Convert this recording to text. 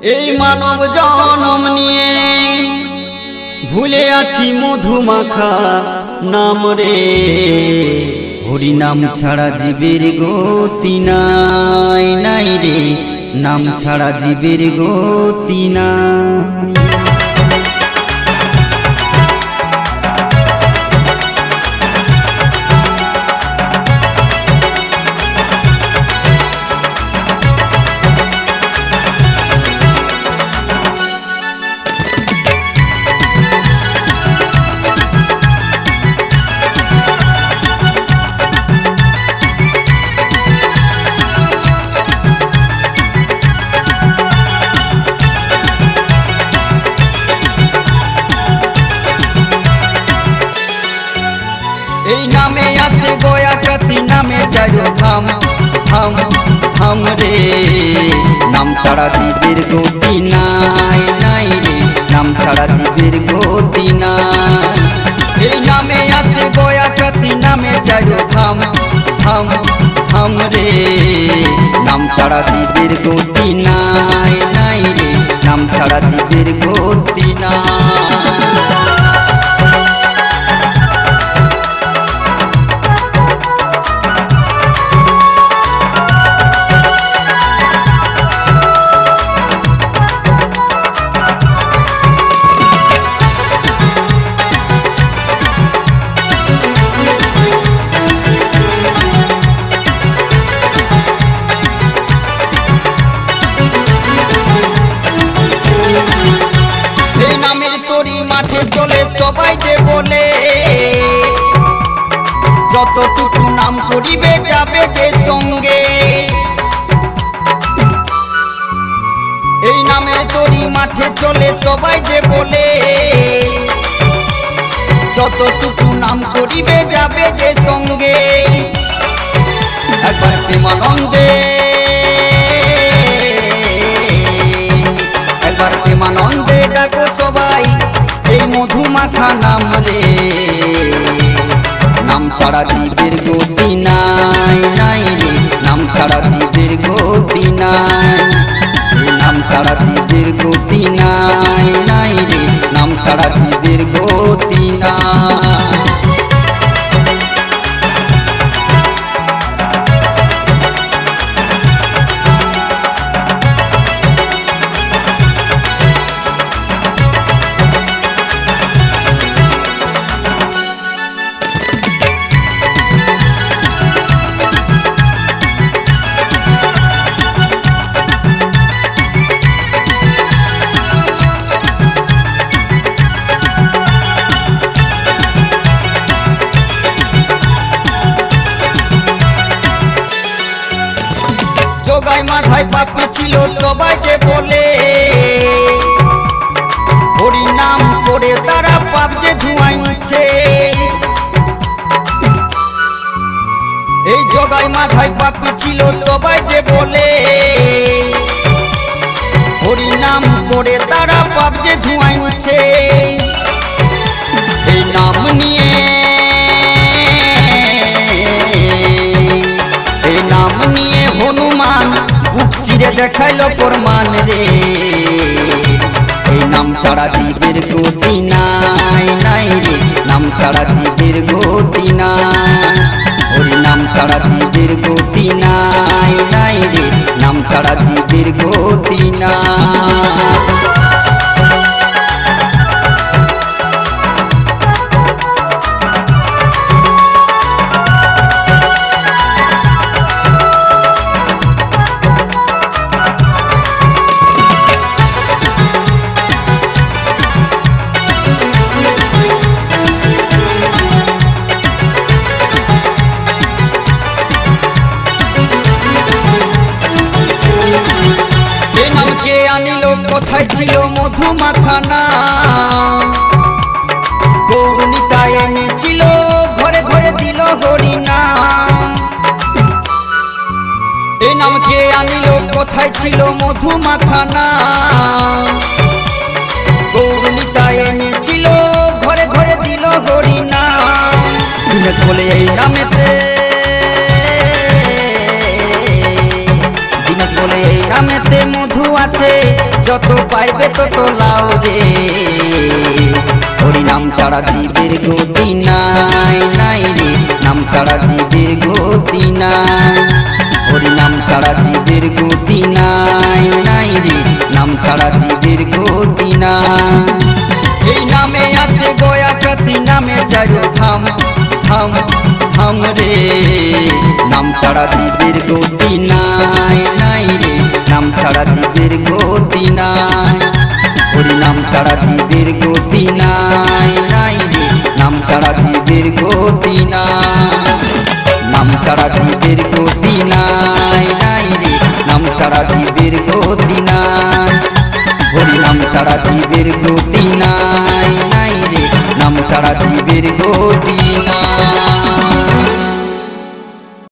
এই মানব জনম নিয়ে ভুলে আছি মধুমাখা নাম রে। হরি নাম ছাড়া জীবের গতি নাই, নাই রে নাম ছাড়া জীবের গতি নাই। এই নামে আছে গয়া কাতি নামে চাইও থাম থাম থাম রে। নাম ছাড়া জীবের গতি নাই, নাই রে নাম ছাড়া জীবের গতি নাই। এই নামে আছে গয়া কাতি নামে চাইও থাম থাম থাম রে। নাম ছাড়া জীবের গতি নাই, নাই রে নাম ছাড়া জীবের গতি নাই। এই নামের তরি মাঠে চলে সবাই যে বলে, যতটুকু নাম করিবে যাবে যে সঙ্গে। এই নামের তরি মাঠে চলে সবাই যে বলে, যতটুকু নাম করিবে যাবে যে সঙ্গে। একবার প্রেমানন্দে একবার প্রেমানন্দে ডাকো সবাই এই মধুমাখা নাম রে। নাম ছাড়া জীবের গতি নাই, নাই রে নাম ছাড়া জীবের গতি নাই। নাম ছাড়া জীবের গতি নাই, নাই রে নাম ছাড়া জীবের গতি নাই। জগাই মাথায় পাপি ছিল সবাই যে বলে, হরি নাম করে তারা পাপ যে ধুয়াইছে। এই জগাই মাথায় পাপি ছিল সবাই যে বলে, হরি নাম করে তারা পাপ যে ধুয়াইছে। এই নাম নিয়ে এই নাম নিয়ে হনুমান বুক চিরে দেখাইল প্রমাণ রে। এই নাম ছাড়া জীবের গতি নাই, নাই রে নাম ছাড়া জীবের গতি নাই। হরি নাম ছাড়া জীবের গতি নাই, নাই রে নাম ছাড়া জীবের গতি নাই। আনিল কোথায় ছিল মধুমাখা নাম, গৌরনিতা এনেছিল ঘরে ঘরে দিল হরি নাম। এই নামকে আনিল কোথায় ছিল মধুমাখা নাম, গৌরনিতা এনেছিল ঘরে ঘরে দিল হরি নাম। বলে এই নামেতে বলে এই নামেতে মধু আছে, যত পাইবে তত লাও রে। হরি নাম ছাড়া জীবের গতি নাই নাই রে, নাম ছাড়া জীবের গতি নাই। হরি নাম ছাড়া জীবের গতি নাই নাই রে, নাম ছাড়া জীবের গতি নাই। এই নামে আছে গয়া কাতি, নামে চারো ধাম ধাম ধাম রে। নাম ছাড়া জীবের গতি নাই নাই রে, নাম ছাড়া জীবের গতি নাই। হরি নাম ছাড়া জীবের গতি নাই নাই রে, নাম ছাড়া জীবের গতি নাই। নাম ছাড়া জীবের গতি নাই নাই রে, নাম ছাড়া জীবের গতি নাই। হরি নাম ছাড়া জীবের গতি নাই নাই রে, নাম ছাড়া জীবের গতি নাই।